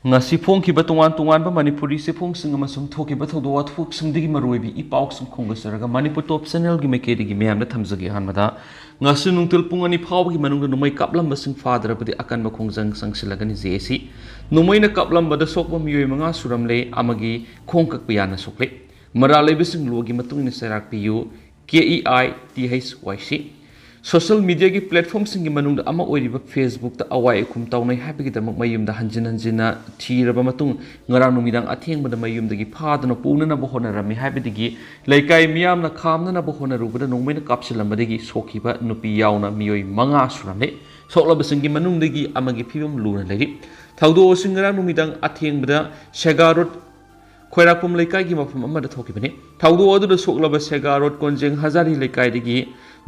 ngasi phongkiba tongan manipuri se phongsing amasung thokiba thodo wathuk maroibi ipauk sung khongasaraga manipur top channel gi mekedi gi meyam da thamjagi hanmada ngasi nungtil pungani phawgi manungda numai kaplam basing fadrabadi akan ba khongjang sangsilagani jesi numaina kaplam bada sokba miyoi manga suramle amagi khongkak piyana sokle maralai bising logi matungni serak piyu KEITHYC social media ki platform singi manung da ama oiriba Facebook ta awai kum tawnai happy da mayum da hanjina thiraba matung ngarang numidang atheng bada mayum da gi phadana puna na bohona rami happy digi laikai miyam na khamna na bohona rubada nongmena kapsilam badagi sokhiba nupi yauna miyoi manga suramle soklaba singi manung dagi amagi phibam luna lari thaudo singarang numidang atheng bada Segarot khoirakpum laikai gi mafam amada thokibane thaudo adu da soklaba Segarot konjeng hazari laikai digi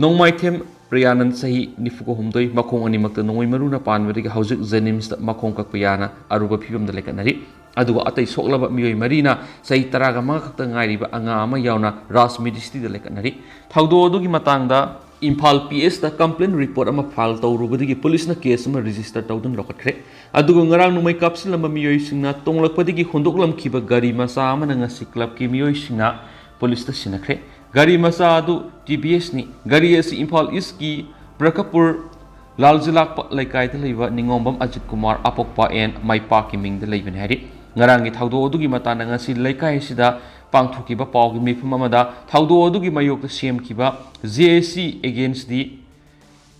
nongmaithem Priyanan sahi nifuko humdoi makong ani makta nongoi maruna panwari hauzik jenims makong kakpiyana aruba phibam da lekanari aduga atai soklaba miyoi marina sahi taraga mga kakta ngairiba anga ama yauna ras ministry da lekanari thaudo adugi matangda Imphal PS da complaint report ama file tawrubadigi police na case ama register tawdun lokatkre aduga ngarang numai kapsilamba miyoi singna tonglakpadigi hondoklam khiba gari masa ama ngasi club ki miyoi singna police ta sinakre Gari masa adu TBS ni gari asi Imphal East ki Brakapur Laljilak laikai ta leiba ningombam Ajit Kumar Apokpa en Maipa ki ming da leiben hari ngarangi thaudo odugi matana ngasi laikai sida pangthukiba pawgi mifum amada thaudo odugi mayok ta semkiba JAC against the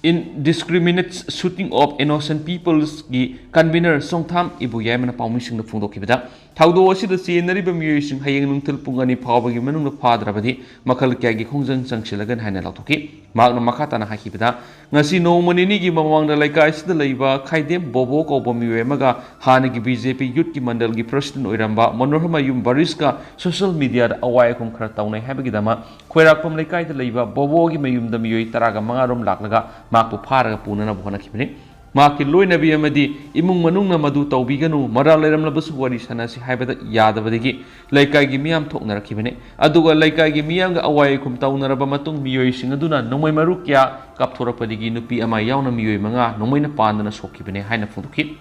indiscriminate shooting of innocent peoples gi convener Songtham Ibu Yamana Pawmising da phungdokibada thaudo asida chenariba miyosing hayeng nungthil pungani phawbagi manungda phadrabadi makhal kyagi khongjang changsilagan haina lauthoki magna makhatana hakibada ngasi nomani gi mamangda laikai sida leiba khaidem bobo kobo miyemaga hanagi BJP youth ki mandal gi president oiramba Manorhama Yum Bariska social media da awai khum khara tawnai habagi dama khoirakpam laikai da leiba bobo gi mayum da miyoi taraga mangarom laklaga makpu pharaga punana bhona khibani Maki loinabi amadi imung manungna madu tawbiganu maral leiramlabasu wari sanasi haibada yadabadigi laikai gi miyam thoknarakibane aduga laikai gi miyam ga awai kum tawnaraba matung miyoi singaduna nomai maru kya kapthorapadigi nupi ama yauna miyoi manga nomaina pandana sokibane haina phundukhi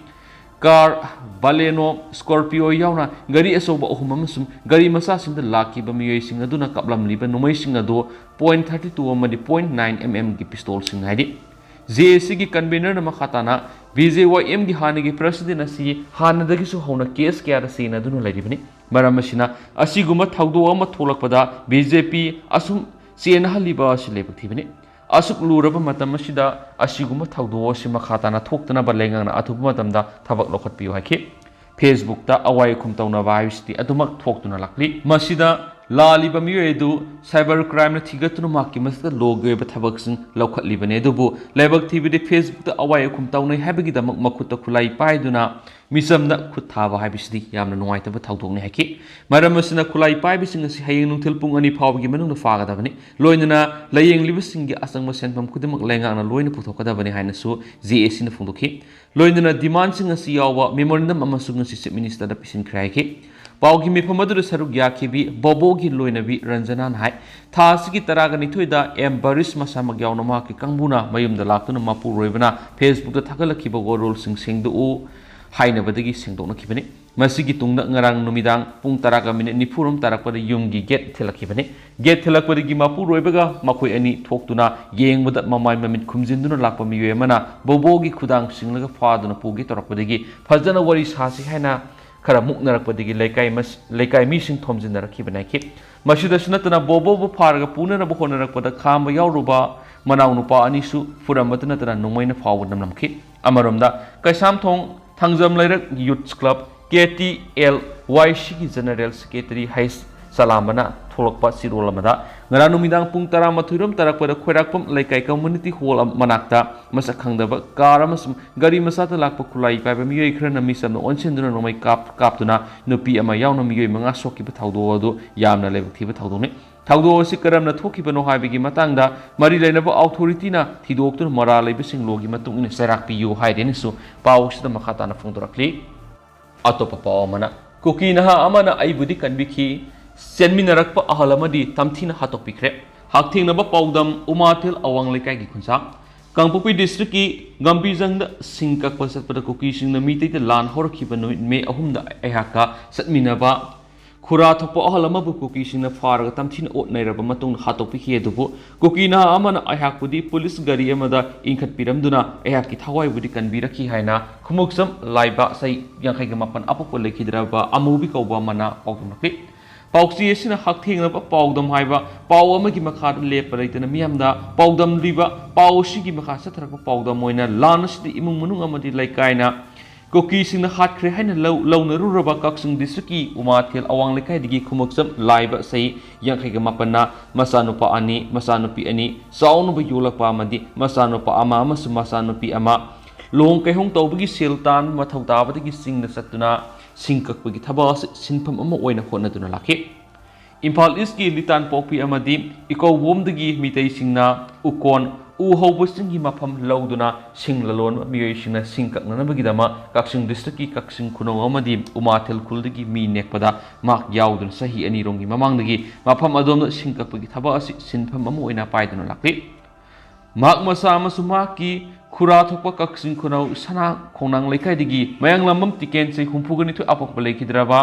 car baleno scorpio yauna gari asoba ohum amasum gari masa singda lakiba miyoi singaduna kaplamliba nomai singado 0.32 amadi 0.9 mm gi pistol singhaidi JAC की convener न मखाताना BJYM की हाने की president असी हानदगी सु होना case क्या रसीना दुनु लैरिबनी मरमसिना असिगुम थौदो अम थोलकपदा BJP असुम चेनहलिबा सिलेबथिबनी असुक लुरब मतमसिदा असिगुम थौदो असि मखाताना थोक्तना बलेंगाना अथुब मतमदा थबक लोखतपियो हाके Facebook ता अवाय खुम तौना वाइसति अदुमक थोक्तुना लाक्ली मसिदा लालिबा मियोएदु साइबर क्राइम न थिगतुनु माकी मसदा लोगेब थबकसिंग लौखतलिबने दुबु लेबक थिबिदि Facebook ता अवाय खुम तौनै हाबगी दमक मखुत खुलाई पाइदुना मिसमना खुथाबा हाबिसदि यामना नुवाइतबा थौदोंने हाकि मरमसना खुलाई पाइबिसिंग असि hayeng नुथेल पुंग अनि फावगी मनुंग फागदाबनि लोइनना लायेंलिबसिंग असंग सेनफम खुदिमक लेंगाना लोइन पुथोकदाबनि हाइनसु JAC न फुंदोखि लोइनना डिमांडसिंग असि यावा मेमोरेंडम अमसुंग असि चीफ मिनिस्टर दा पिसिन खराइखि पाउगी मिफमदुर सरुक याखिबि बोबोगी लोइनबि रंजना नाय थासगी तरागा निथुइदा एम बरिस मसामक यावनमा कि कंगबुना मयुमदा लाक्तुना मापु रोइबना Facebook दा थगलखिबो गोरोल सिंग सिंगदु हाइनबदगी सिंगदोनखिबनि मसिगी तुंगदा ngarang numidang pung taraga minute nifurum tarakpada yumgi get thilakibani get thilakpadigi mapu roibaga makoi ani thoktuna yengbuda mamai mamit khumjinduna lakpa miyemana bobogi khudang singlaga faaduna pugi torakpadigi fajana wari sasi haina khara muknarakpadigi laikai mi sing thomjinnarakhibanaki masida sunatana bobo pharaga punana bohonarakpada khamba yawruba manaw nupa anisu furambatana tana numaina fawunam namki amaromda kaisam thong Thangjam Lairak Youth Club KTL YC की general secretary हाइस सलामना थोलकपा सिरोलमदा ngara numidang pung tara mathuiram tarakpada khoirakpam laikai community hall manakta masak khangdaba car amasum gari masata lakpa khulai paiba miyoi khrana misam onsenduna nomai kaptuna nupi ama yauna miyoi manga sokki thaudo adu yamna lebak thiba thaudo ne thaudo si karamna thokibano haibigi matangda mari lainaba authority na thidoktur mara leibising logi matung ine serak piu haidenisu pawsida makhatana phungdorakli atopa pawmana Kuki Naha amana Eibudi Kanbikhi Chenminarakpa Ahal amadi Tamthina Hattokpikhre Hakthing naba pawdam umatil awang lekai gi khunsa Kangpopi district ki Gambizang da singkak pasat pada Kuki singna mitai te lan horkiba no me ahum da ehaka satminaba Khura thokpo ahal amabu Kuki singna faraga Tamthina ot nairaba matung Hattokpikhre dubu Kuki Naha amana ehakpudi police gari amada ingkhat piramduna ehaki thawai budi kanbiraki haina khumuksam laiba sai yankhai ga mapan apopo lekhidraba amubi kauba mana paugumaki Pauksi asina hakthing na paudam haiba pau amagi makhada lepa leitana miyamda paudam riba pausi gi makha satharakpa paudam moina lanasdi imung munung amadi laikaina Kuki singna Hattokpikhre haina launa ruraba kaksung district ki umathel awang lekai digi khumuksam laiba sai yankhai ga mapanna masanupa ani masanupi ani saunuba yolakpa amadi masanupa ama amasu masanupi ama long kaihong tawbagi seltan mathau tabadagi singna satuna singkakpagi thabas sinpham ama oina honaduna lakhe Imphal East ki litan pokpi amadi ikowomdagi mitai singna ukon u hobusinggi mafam lauduna singlalon miyoi singna singkaknanabagidama kaksing district ki kaksing khunong amadi umathel khuldagi mi nekpada mak yaudun sahi ani rongi mamangdagi mafam adomna singkakpagi thabas sinpham ama oina paiduna lakhe mak masa amasuma ki Khura thokpa kaksing khunau sana khonang laikai digi mayang lambam tiken sei humpugani thu apok balaikidraba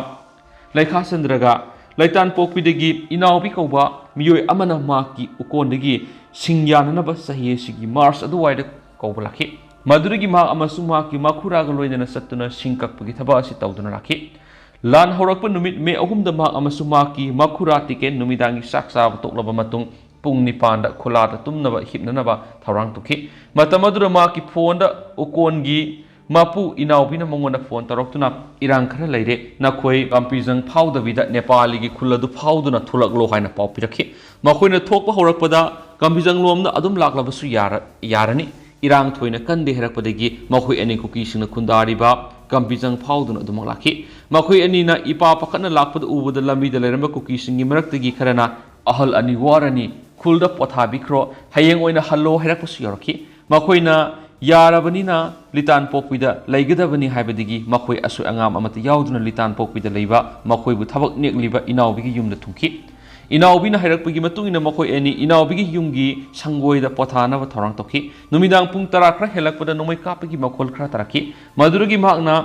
laikha sandraga laitan pokpi digi inawbi kauba miyoi amana ma ki ukon digi singyanana ba sahi sigi mars aduwaida kauba lakhi madurigi ma amasuma ki makhura ga loinana satuna singkakpagi thaba asi tawduna lakhi lan horakpa numit me ahum da ma amasuma ki makhura tiken numidangi saksa toklaba matung pung nipanda khulada tumnaba hipnanaba tharang tukhi matamadura ma ki phone da ukongi mapu inaubina mongona phone taroktuna irang khara leire nakhoi kampizang phaudabida nepali gi khuladu phauduna thulaklo haina pau pirakhi makhoina thokpa horakpada kampizang lomna adum laklabasu yarani irang thoina kande herakpadagi makhoi ani Kuki singna khundariba kampizang phauduna adum lakhi makhoi ani na ipa pakana lakpada ubada lambi da leramba Kuki singi maraktagi kharana ahal ani warani Kulda pothabikro hayeng oina hallo herakpasu yoraki makhoina yarabanina litan pokpida laigadabani haibadigi makhoi asu angam amata yauduna litan pokpida leiba makhoi bu thabak nekliba inawbigi yumda thungki inawbina hairakpagi matungina makhoi ani inawbigi yumgi sangoida pothana ba thorang tokhi numidang pung tara khra helakpada nomai kapagi makhol khra taraki madurugi makna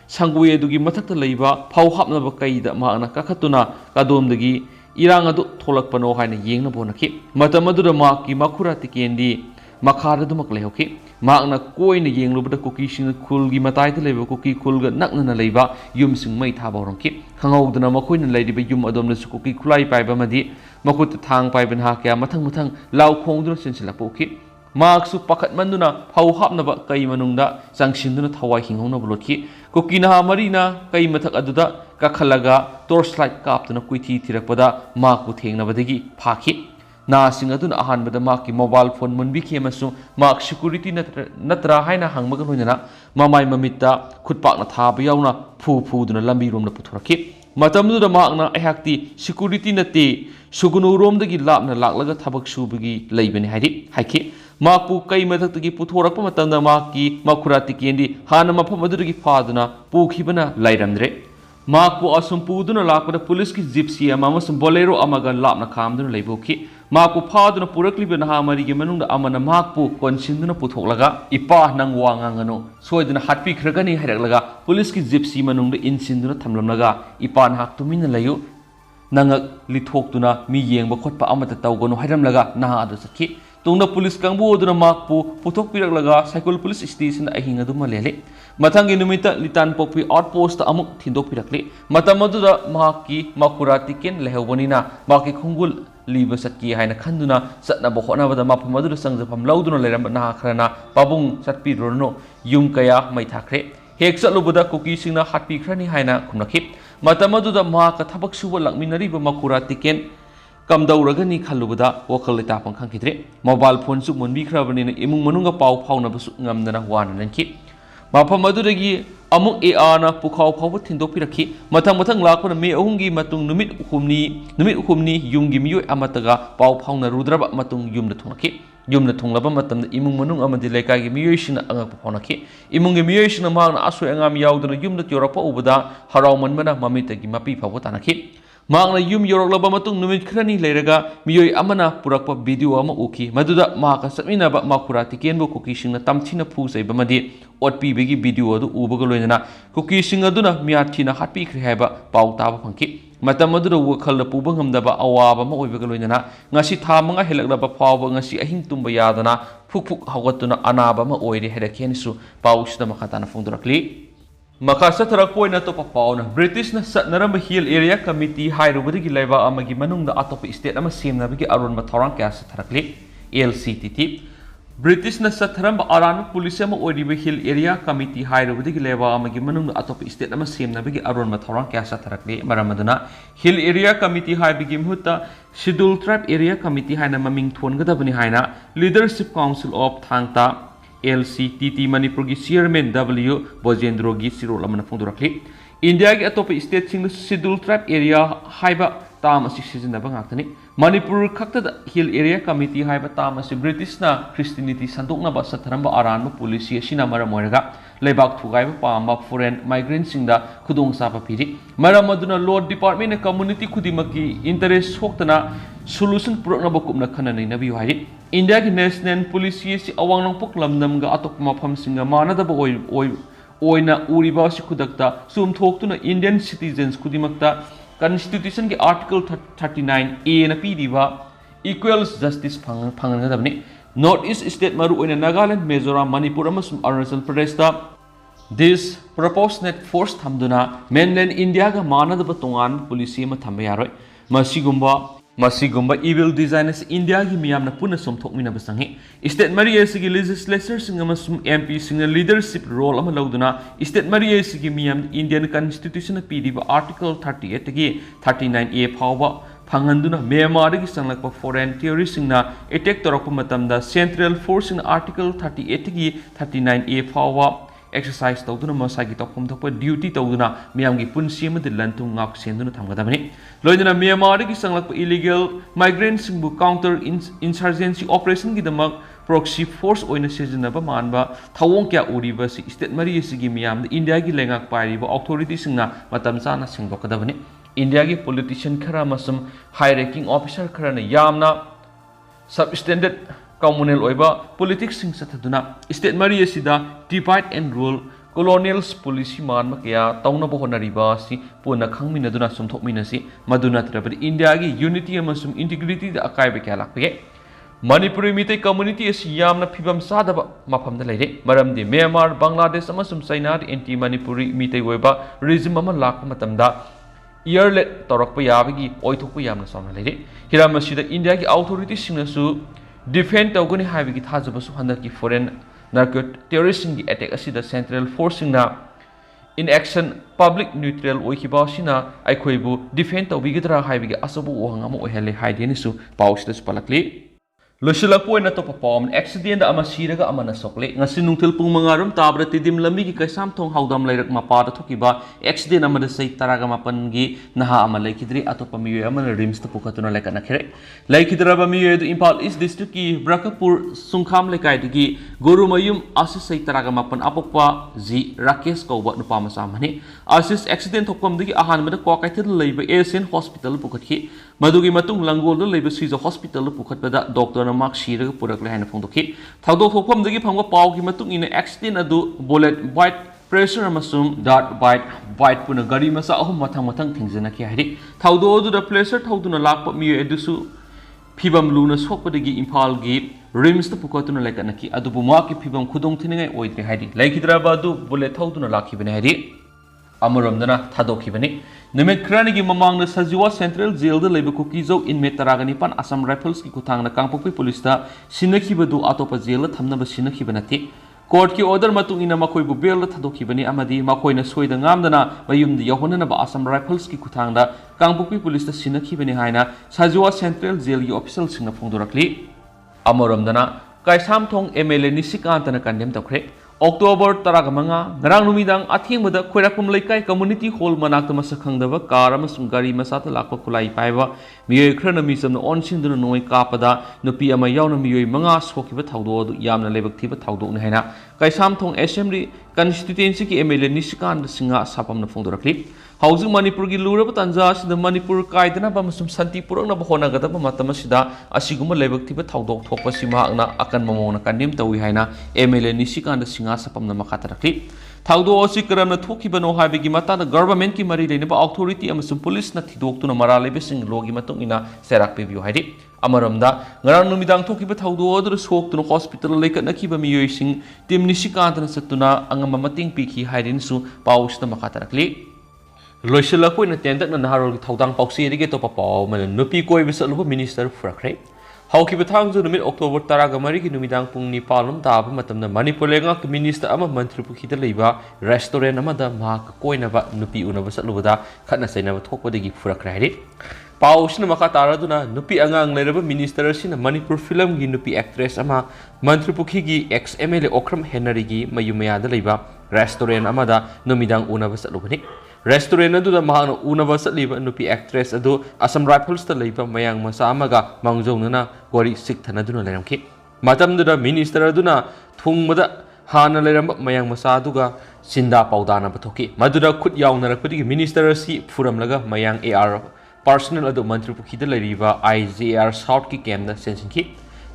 sangoi dugi mathakta leiba phau hapna ba kaida makna kakhatuna kadomdagi irang adu tholakpano haina yengna bonaki matamadura ma ki makhura tikendi makhara dumak lehoki makna koina yenglubada Kuki sing khulgi matai te leba Kuki khulga nakna leiba yum sing mai tha bawrongki khangawduna makhoina leidiba yum adomna su Kuki khulai paiba madi makut thang paiben ha kya mathang law khongduna sinsilak poki Maksu pakat manduna phau hapnaba kai manungda sangsinduna thawai hinghongna bulotki Kuki Naha marina kai mathak aduda kakhalaga torchlight kaptuna kuithi thirakpada makku thengnabadagi phaki na singaduna ahanbada makki mobile phone munbikhi amasu mak security natra haina hangmaga loinana mamai mamitta khutpakna thaba yauna phuduna lambi romna puthoraki matamduda makna ehakti security nate sugunu romdagi lapna laklaga thabak subagi leibani haiki makpu kai mathakdagi puthorakpa matamda makki makhura tikendi hana mafam adudagi phaduna pukhibana lairamdre makpu asum puduna lakpada police ki gypsy amamasum bolero amaga lapna khamduna leiboki makpu phaduna purakliba Naha marigi manungda amana makpu konsinduna puthoklaga ipa nang wangangano soiduna Hattokpikhre hairaklaga police ki gypsy manungda insinduna thamlamlaga ipa nahak tumina layu nangak lithokduna mi yengba khotpa amata tawgono hairamlaga Naha adu sakhi tungna police kangbu oduna makpu puthok piraklaga cycle police station ahinga duma lele mathangi numita litan pokpi outpost amuk thindok pirakli matamaduda mahaki makhura tiken lehobonina maki khungul liba satki haina khanduna satna bohona bada mapamaduda sangjapam lauduna leram Naha khrana pabung satpi rono yum kaya mai thakre hek satlubada Kuki singna Hattokpikhre haina khumnakhi matamaduda mahaka thabak suba lakminari ba makhura tiken kamdauragani khalubada wakal leta pangkhang khidre mobile phone su munbikhrabani imung manunga pau phauna basu ngamdana wana nanki mafam aduragi amuk ana pukhau phau thindok pirakhi mathang lakona me ahungi matung numit humni yumgi miyoi amataga pau phauna rudraba matung yumda thunglaba matamda imung manung amadi lekagi miyoi sina angak phaunakhi imunggi miyoi sina magna asoi angam yauduna yumda yorakpa ubada harauman mana mamitagi mapi phau tanakhi ꯃꯍꯥꯛꯅ ꯌꯨꯝ ꯌꯧꯔꯛꯂꯕ ꯃꯇꯨꯡ ꯅꯨꯃꯤꯠ ꯈꯔꯅꯤ ꯂꯩꯔꯒ ꯃꯤꯑꯣꯏ ꯑꯃꯅ ꯄꯨꯔꯛꯄ video ꯑꯃ ꯎꯈꯤ ꯃꯗꯨꯗ ꯃꯍꯥꯛꯀ ꯆꯠꯃꯤꯟꯅꯕ ꯃꯈꯨꯔꯥ ꯇꯤꯀꯦꯟꯕꯨ ꯀꯨꯀꯤꯁꯤꯡꯅ ꯇꯝꯊꯤꯅ ꯐꯨ ꯆꯩꯕ ꯑꯃꯗꯤ ꯑꯣꯠꯄꯤꯕꯒꯤ ꯚꯤꯗꯤꯑꯣ ꯑꯗꯨ ꯎꯕꯒ ꯂꯣꯏꯅꯅ ꯀꯨꯀꯤꯁꯤꯡ ꯑꯗꯨꯅ ꯃꯤꯌꯥꯊꯤꯅ ꯍꯥꯠꯄꯤꯈ꯭ꯔꯦ ꯍꯥꯏꯕ ꯄꯥꯎ ꯇꯥꯕ ꯐꯪꯈꯤ ꯃꯇꯝ ꯑꯗꯨꯗ ꯋꯥꯈꯜꯗ ꯄꯨꯕ ꯉꯝꯗꯕ ꯑꯋꯥꯕ ꯑꯃ ꯑꯣꯏꯕꯒ ꯂꯣꯏꯅꯅ ꯉꯁꯤ ꯊꯥ 5 ꯍꯦꯜꯂꯛꯂꯕ ꯐꯥꯎꯕ ꯉꯁꯤ ꯑꯍꯤꯡ ꯇꯨꯝꯕ ꯌꯥꯗꯅ ꯐꯨꯛ ꯐꯨꯛ ꯍꯧꯒꯠꯇꯨꯅ ꯑꯅꯥꯕ ꯑꯃ ꯑꯣꯏꯔꯦ ꯍꯥꯏꯔꯛꯈꯤ ꯍꯥꯏꯅꯁꯨ ꯄꯥꯎꯁꯤꯗ ꯃꯈꯥ ꯇꯥꯅ ꯐꯣꯡꯗꯣꯔꯛꯂꯤ ꯃꯈꯥ ꯆꯠꯊꯔꯛꯄ ꯑꯣꯏꯅ ꯑꯇꯣꯞꯄ ꯄꯥꯎꯅ ꯕ꯭ꯔꯤꯇꯤꯁꯅ ꯆꯠꯅꯔꯝꯕ ꯍꯤꯜ ꯑꯦꯔꯤꯌꯥ ꯀꯃꯤꯇꯤ ꯍꯥꯏꯔꯨꯕꯗꯒꯤ ꯂꯩꯕꯥꯛ ꯑꯃꯒꯤ ꯃꯅꯨꯡꯗ ꯑꯇꯣꯞꯄ ꯁ꯭ꯇꯦꯠ ꯑꯃ ꯁꯦꯝꯅꯕꯒꯤ ꯑꯔꯣꯟꯕ ꯊꯧꯔꯥꯡ ꯀꯌꯥ ꯆꯠꯊꯔꯛꯂꯤ LCTT British na satharam aran police ama oiriba hill area committee hairubadigi leba amagi manung atop state ama semnabagi aron mathorang kya satharakli maramaduna hill area committee haibigi mhutta scheduled tribe area committee haina maming thongadabani haina leadership council of thangta LCTT Manipur gi chairman W Bojendro gi sirol amana phongdorakli India gi atop state sing scheduled tribe area haiba tam asi sizinaba ngaktani Manipur khakta hill area committee haiba tam asi British na Christianity sandokna ba satharamba aran police asina mara moiraga leibak thugai ba pamba foreign migrants singda khudong sapa piri maramaduna Lord Department na community khudimaki interest soktana solution purakna ba kupna khanani nabi hairi India ki national police si awang nang puklamnam ga atop mafam singa manada ba oina uriba si khudakta sum thoktuna Indian citizens khudimakta Constitution ki Article 39A na PDiva equals justice phangangadabni North East State maru oina Nagaland Mizoram Manipur amasum Arunachal Pradesh ta this proportionate force thamduna mainland India ga manadaba tongan police ma thamba yaroi masigumba evil designers India gi miyamna puna somthokmina basangi state mariya sigi legislature singa masum MP singa leadership role ama lauduna state mariya sigi miyam Indian constitution pdiba article 38 gi 39A phawba phanganduna Myanmar gi sanglakpa foreign terrorist singna attack torakpa matamda central force in article 38 gi 39A phawba exercise tawduna masagi tawpom thokpa duty tawduna miyamgi punsi amadi lantung ngak senduna thamgadabani loiduna Myanmar gi sanglakpa illegal migrants singbu counter insurgency operation gi damak proxy force oina sejinaba manba thawong kya uriba si state mari sigi miyam India gi lengak pairiba authority singna matam chana singdokadabani India gi politician khara masum high ranking officer khara na yamna substandard communal oiba politics sing sathaduna state mari asida divide and rule colonials policy man kya tauna bo honariba si puna khangminaduna sumthokminasi maduna trabadi India gi unity amasum integrity da akaiba kya lakpege Manipuri mitai community asi yamna phibam sadaba mafamda leire maramdi Myanmar Bangladesh amasum China anti Manipuri mitai oiba regime ama lakpa matamda yearlet torakpa yabagi oithokpa yamna samna leire hiramasida India gi authority singnasu defend tawgani haibigi thajabasu handaki foreign narco terrorist gi attack asida central force na in action public neutral oikiba sina aikhoibu defend tawbigidra haibigi asabu ohangama ohele haideni su pawsida spalakli Lushilakpo na to perform accident ama siraga ama na sokle ngasi nungtil pung mangarum tabra tidim lambi gi kaisam thong haudam lairak mapa da thokiba accident ama da sei taraga mapan gi naha ama laikidri atopa miyo ama rims ta pukatuna lekana khere laikidra ba miyo du Impal East district ki Brakapur sungkham lekai gi gorumayum asis sei taraga mapan apokpa ji Rakesh kauba nupa masa mani asis accident thokpam gi ahan mada ko kaithil leiba Asian hospital pukatki madugi matung langol da leiba Swiss hospital pukatbada doctor mark shiraga purakle haina phongdokhi thawdo thokpam dagi phangwa paw gi matung ina accident adu bullet bite pressure amasum dart bite puna gari masa ahum mathang thingjana ki hairi thawdo adu da pressure thawduna lakpa mi edusu phibam luna sokpadagi Impal gi rims ta pukatuna lekana ki adu buma ki phibam khudong thiningai oidre hairi laikidra ba adu bullet thawduna lakhibane hairi Amuramdana Thadokibani. Nimet Kranigi Mamang the Sajiwa Central Jail the Labor Kukizo in Metaraganipan Assam Rifles Kutang the Kampoki Polista Sinakibadu Atopa Jail Tamnaba Sinakibanati. Court ki order Matu in a Makoi Bubel Thadokibani Amadi Makoina Sweda Ngamdana Bayum the Yohanaba Assam Rifles Kutanga Kampoki Polista Sinakibani Haina Sajiwa Central Jail official Singapore Amuramdana Kaisam Tong MLA Nisikantana Kandem Tokre. October Taragamanga, Narang Numidang, Athimada, Querakum Laikai, Community Hall Manakta Masakangdava, Karamasum Gari Masata Lapa Kulai Paiva, Mio Cronomism, On Sindra Noi Kapada, Nupia Mayana Mio Mangas, Hokiva Taudo, Yamna Lebactiva Taudo Nehena, Kaisamthong Assembly Constituency ki MLA Nishikanda Singha Sapamna Fongdorakli. Housing Manipur gi lura tanja sida Manipur kaidana ba masum santi purang na bahona gada ba matama sida asiguma lebak tiba thaudok thokpa sima na akan mamona kandim tawi haina MLA Nishikanda Singha Sapamna makatarakli. Thaudo osi karamna thokibano haibigi matana government ki mari leinaba authority amasum police na thidoktuna maralebe sing logi matung ina serak pebio haidi amaramda ngarang numidang thokiba thaudo odur soktuna hospital leikat nakiba miyoi sing tim Nishikantana satuna angama mating pikhi haidin su pausna makatarakli loisela koina tendak na naharol thaudang pausi dige to papaw man nupi koi bisaluba minister furakre Haukiba thangju numit October 10 ki numidang pung nipalum taba matamna Manipur lenga minister ama mantri pukhida leiba restaurant amada mahak koinaba nupi unaba salubada khatna sainaba thokpadagi furakra hari pausna maka taraduna nupi angang leiraba minister sina Manipur film gi nupi actress ama mantri pukhi gi ex MLA Okram Henry gi mayumaya da leiba restaurant amada numidang unaba salubani Restaurant adu da mahana unaba satliba nupi actress adu Assam Rifles ta leiba mayang masa amaga mangjonuna gori sik thanaduna leiramki matamdu da minister aduna thungmada hana leiramba mayang masa aduga sinda paudana bathoki madura khut yawnarapadi minister si furamlaga mayang AR personal adu mantri pukhida leiriba IJR South ki camda sensinki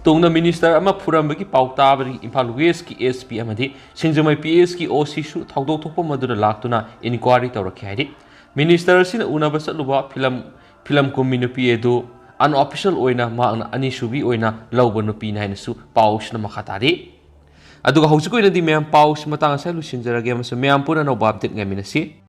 Tungna minister ama Purambaki Pautabri Impal West ki SP amadi Sinjamai PS ki OC su Thaudo Topo Madura Laktuna inquiry Taurakari. Minister Sin Unaba Saluba film Kuminupi edu unofficial oina Magna Anishubi oina Laubanupi Nainasu Paush na Makatari. Aduga Hosiko in the Mam Paush Matanga Salu Sinjara Games Mampuna no Babdet Gaminasi.